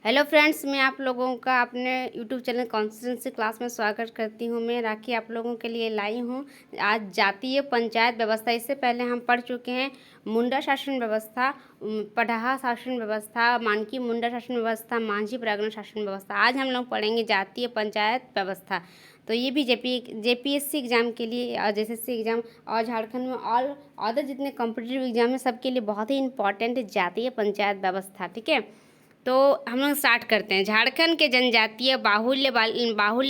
Hello friends, मैं आप लोगों का अपने यूट्यूब चैनल कॉन्स्टिट्यूंसी क्लास में स्वागत करती हूँ। मैं राखी आप लोगों के लिए लाई हूँ आज जातीय पंचायत व्यवस्था। इससे पहले हम पढ़ चुके हैं मुंडा शासन व्यवस्था, पढ़हा शासन व्यवस्था, मानकी मुंडा शासन व्यवस्था, मांझी प्रांगण शासन व्यवस्था। आज हम लोग पढ़ेंगे जातीय पंचायत व्यवस्था। तो ये भी जेपीएससी एग्ज़ाम के लिए और जेएसएससी एग्ज़ाम और झारखंड में और अदर जितने कॉम्पिटिटिव एग्जाम है सबके लिए बहुत ही इंपॉर्टेंट है जातीय पंचायत व्यवस्था। ठीक है, तो हम लोग स्टार्ट करते हैं। झारखंड के जनजातीय बाहुल्य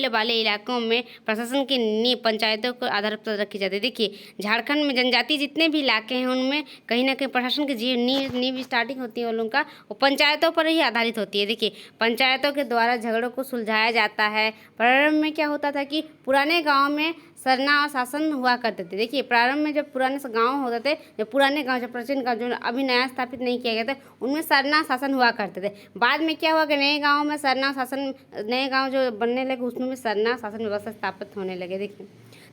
वाले इलाकों में प्रशासन की नींव पंचायतों को आधार पर रखी जाती है। देखिए, झारखंड में जनजाति जितने भी इलाके हैं उनमें कहीं ना कहीं प्रशासन की नींव स्टार्टिंग होती है उन लोगों का, वो पंचायतों पर ही आधारित होती है। देखिए, पंचायतों के द्वारा झगड़ों को सुलझाया जाता है। प्रारंभ में क्या होता था कि पुराने गाँव में सरना और शासन हुआ करते थे। देखिए, प्रारंभ में जब पुराने गांव होते थे, जब पुराने गांव, जब प्राचीन गांव जो अभी नया स्थापित नहीं किया गया था, उनमें सरना शासन हुआ करते थे। बाद में क्या हुआ कि नए गांव में सरना शासन, नए गांव जो बनने लगे उसमें भी सरना शासन व्यवस्था स्थापित होने लगे। देखिए,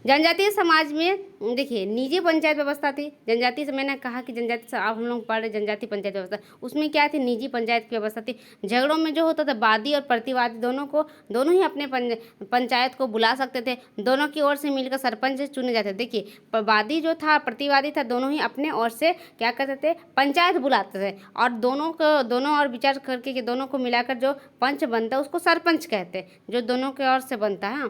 जनजातीय समाज में देखिए निजी पंचायत व्यवस्था थी। जनजाति से मैंने कहा कि जनजाति से अब हम लोग पढ़ रहे जनजाति पंचायत व्यवस्था, उसमें क्या थी, निजी पंचायत की व्यवस्था थी। झगड़ों में जो होता था वादी और प्रतिवादी दोनों ही अपने पंचायत को बुला सकते थे। दोनों की ओर से मिलकर सरपंच चुने जाते थे। देखिए, वादी जो था, प्रतिवादी था, दोनों ही अपने ओर से क्या करते थे, पंचायत बुलाते थे और दोनों और विचार करके कि दोनों को मिलाकर जो पंच बनता है उसको सरपंच कहते हैं, जो दोनों के ओर से बनता है।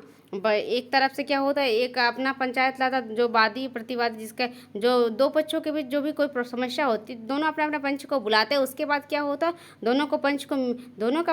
एक तरफ से क्या होता है, एक अपना पंचायत लाता जो वादी प्रतिवादी, जिसका जो दो पक्षों के बीच जो भी कोई समस्या होती, दोनों अपने अपने पंच को बुलाते हैं। उसके बाद क्या होता है, दोनों का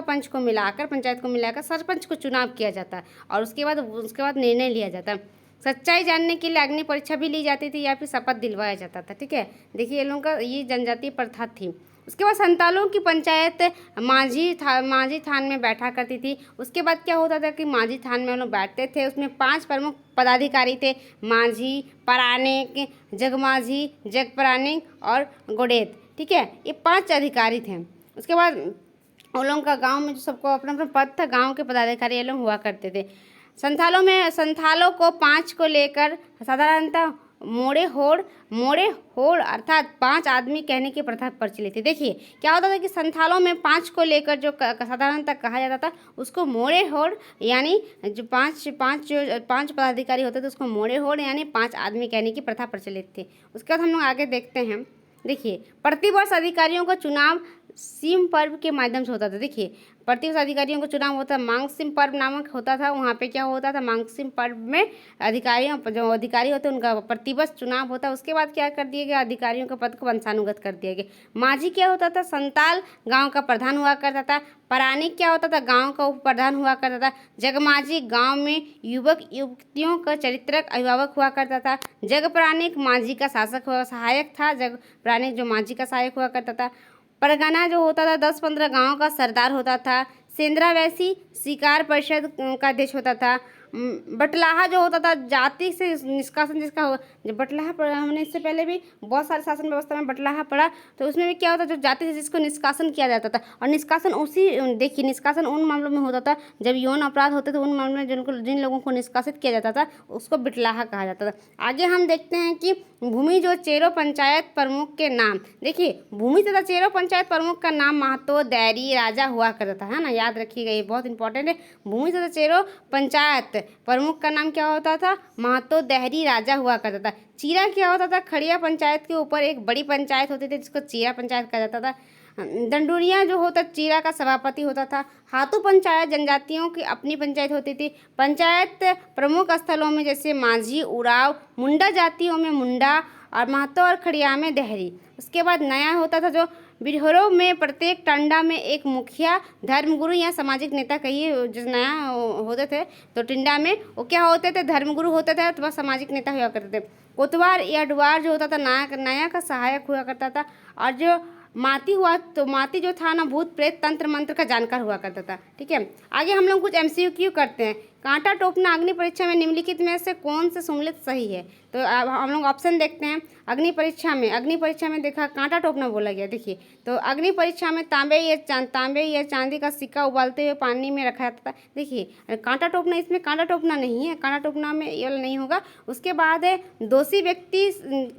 पंच को मिलाकर, पंचायत को मिलाकर सरपंच को चुनाव किया जाता है और उसके बाद निर्णय लिया जाता है। सच्चाई जानने के लिए अग्नि परीक्षा भी ली जाती थी या फिर शपथ दिलवाया जाता था। ठीक है, देखिए, ये लोगों का ये जनजातीय प्रथा थी। उसके बाद संतालों की पंचायत मांझी थान में बैठा करती थी। उसके बाद क्या होता था कि मांझी थान में हम लोग बैठते थे। उसमें 5 प्रमुख पदाधिकारी थे, मांझी, परानिक, जगमांझी, जगपरानिक और गोडेत। ठीक है, ये 5 अधिकारी थे। उसके बाद उन लोगों का गांव में जो सबको अपना अपना पद था, गांव के पदाधिकारी ये लोग हुआ करते थे। संथालों को 5 को लेकर साधारणतः मोड़े होड़ अर्थात 5 आदमी कहने की प्रथा प्रचलित थी। देखिए, क्या होता था कि संथालों में 5 को लेकर जो साधारणतः कहा जाता था उसको मोड़े होड़, यानी जो पाँच पदाधिकारी होते थे उसको मोड़े होड़ यानी 5 आदमी कहने की प्रथा प्रचलित थी। उसके बाद हम लोग आगे देखते हैं। देखिए, प्रतिवर्ष अधिकारियों का चुनाव सिम पर्व के माध्यम से होता था। देखिए, प्रतिवर्ष अधिकारियों का चुनाव होता, मांगसिम पर्व नामक होता था। वहाँ पे क्या होता था, मांगसिम पर्व में जो अधिकारी होते हैं उनका प्रतिवर्ष चुनाव होता। उसके बाद क्या कर दिया गया, अधिकारियों के पद को वंशानुगत कर दिया गया। मांझी क्या होता था, संताल गाँव का प्रधान हुआ करता था। परानिक क्या होता था, गाँव का उप प्रधान हुआ करता था। जगमांझी गाँव में युवक युवतियों का चरित्रक अभिभावक हुआ करता था। जगपरानिक मांझी का सहायक था। जगपरानिक जो मांझी का सहायक हुआ करता था। परगना जो होता था 10-15 गाँव का सरदार होता था। सेंद्रावैसी शिकार परिषद का अध्यक्ष होता था। बटलाहा जो होता था जाति से निष्कासन जिसका हो, जब बटलाहा पढ़ा हमने, इससे पहले भी बहुत सारे शासन व्यवस्था में बटलाहा पढ़ा, तो उसमें भी क्या होता था, जो जाति से जिसको निष्कासन किया जाता था। और निष्कासन देखिए, निष्कासन उन मामलों में होता था जब यौन अपराध होते थे, उन मामलों में जिन लोगों को निष्कासित किया जाता था उसको बिटलाहा कहा जाता था। आगे हम देखते हैं कि भूमि जो चेरो पंचायत प्रमुख के नाम। देखिए, भूमि तथा चेरो पंचायत प्रमुख का नाम महतो दैरी राजा हुआ करता था, है ना, याद रखिएगा, ये बहुत इंपॉर्टेंट है। भूमि तथा चेरो पंचायत प्रमुख का नाम क्या होता था, महतो दैरी राजा हुआ करता था। चीरा क्या होता था, खड़िया पंचायत के ऊपर एक बड़ी पंचायत होती थी जिसको चीरा पंचायत कहा जाता था। डंडूरिया जो होता चीरा का सभापति होता था। हाथू पंचायत जनजातियों की अपनी पंचायत होती थी। पंचायत प्रमुख स्थलों में जैसे मांझी, उराव, मुंडा जातियों में मुंडा और महतो और खड़िया में देहरी। उसके बाद नया होता था जो बिरहरों में प्रत्येक टांडा में एक मुखिया, धर्मगुरु या सामाजिक नेता कहिए, जो नया होते थे तो टिंडा में वो क्या होते थे, धर्मगुरु होते थे अथवा सामाजिक नेता हुआ करते थे। कोतवार या डुआर जो होता था नया का सहायक हुआ करता था। और जो माती जो था ना, भूत प्रेत तंत्र मंत्र का जानकार हुआ करता था। ठीक है, आगे हम लोग कुछ MCQ करते हैं। कांटा टोपना अग्नि परीक्षा में निम्नलिखित में से कौन से सम्मिलित सही है। तो अब हम लोग ऑप्शन देखते हैं। अग्नि परीक्षा में देखा कांटा टोपना बोला गया। देखिए तो अग्नि परीक्षा में तांबे या चांदी का सिक्का उबालते हुए पानी में रखा जाता था। देखिए कांटा टोपना, इसमें कांटा टोपना नहीं है, कांटा टोपना में ये वाला नहीं होगा। उसके बाद है दोषी व्यक्ति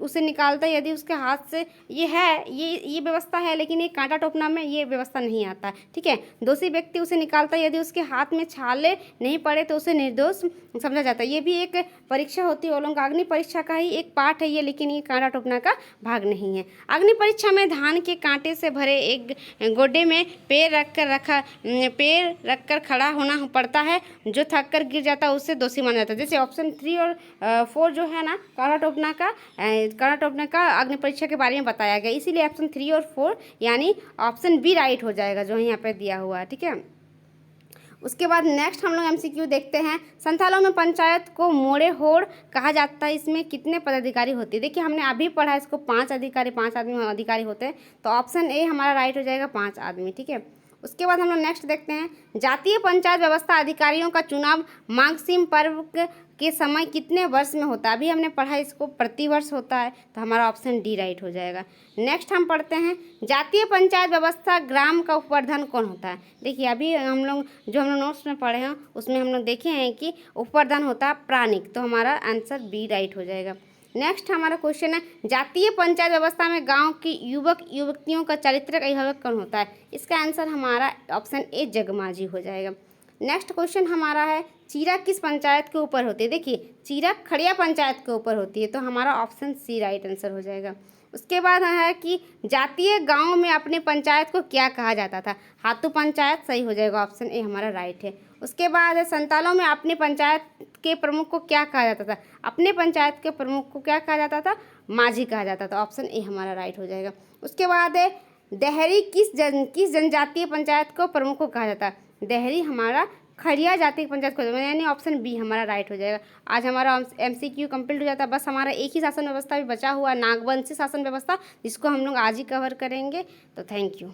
उसे निकालता है यदि उसके हाथ से, ये है, ये व्यवस्था है, लेकिन ये कांटा टोपना में ये व्यवस्था नहीं आता है। ठीक है, दोषी व्यक्ति उसे निकालता है यदि उसके हाथ में छाले नहीं पड़े तो उसे निर्दोष समझा जाता है। ये भी एक परीक्षा होती है ओलंग, अग्नि परीक्षा का ही एक पार्ट है ये, लेकिन ये कांटा टोपना का भाग नहीं है। अग्नि परीक्षा में धान के कांटे से भरे एक गोड्डे में पैर रखकर खड़ा होना पड़ता है। जो थक कर गिर जाता है उससे दोषी माना जाता है। जैसे ऑप्शन 3 और 4 जो है ना कांटा टोपना का अग्नि परीक्षा के बारे में बताया गया, इसीलिए ऑप्शन 3 और 4 यानी ऑप्शन बी राइट हो जाएगा जो यहाँ पे दिया हुआ है। ठीक है, उसके बाद नेक्स्ट हम लोग एमसीक्यू देखते हैं। संथालों में पंचायत को मोड़े होड़ कहा जाता है, इसमें कितने पदाधिकारी होते हैं। देखिए हमने अभी पढ़ा इसको 5 आदमी अधिकारी होते हैं, तो ऑप्शन ए हमारा राइट हो जाएगा 5 आदमी। ठीक है, उसके बाद हम लोग नेक्स्ट देखते हैं। जातीय पंचायत व्यवस्था अधिकारियों का चुनाव माघसीम पर्व के समय कितने वर्ष में होता है। अभी हमने पढ़ा इसको प्रतिवर्ष होता है, तो हमारा ऑप्शन डी राइट हो जाएगा। नेक्स्ट हम पढ़ते हैं जातीय पंचायत व्यवस्था ग्राम का उपप्रधान कौन होता है। देखिए अभी हम लोग नोट्स में पढ़े हैं उसमें हम लोग देखे हैं कि उपप्रधान होता है प्राणिक, तो हमारा आंसर बी राइट हो जाएगा। नेक्स्ट हमारा क्वेश्चन है जातीय पंचायत व्यवस्था में गांव की युवक युवतियों का चारित्रिक अभिभावक कौन होता है। इसका आंसर हमारा ऑप्शन ए जगमाजी हो जाएगा। नेक्स्ट क्वेश्चन हमारा है चीरा किस पंचायत के ऊपर होती है। देखिए चीरा खड़िया पंचायत के ऊपर होती है, तो हमारा ऑप्शन सी राइट आंसर हो जाएगा। उसके बाद है कि जातीय गांव में अपने पंचायत को क्या कहा जाता था। हातू पंचायत सही हो जाएगा, ऑप्शन ए हमारा राइट है। उसके बाद है संतालों में अपने पंचायत के प्रमुख को क्या कहा जाता था। अपने पंचायत के प्रमुख को क्या कहा जाता था, माझी कहा जाता था, ऑप्शन ए हमारा राइट हो जाएगा। उसके बाद है देहरी किस जनजातीय पंचायत को प्रमुख को कहा जाता है। देहरी हमारा खड़िया जाति पंचायत को, यानी ऑप्शन बी हमारा राइट हो जाएगा। आज हमारा एमसीक्यू कंप्लीट हो जाता है। बस हमारा एक ही शासन व्यवस्था भी बचा हुआ, नागवंशी शासन व्यवस्था, जिसको हम लोग आज ही कवर करेंगे। तो थैंक यू।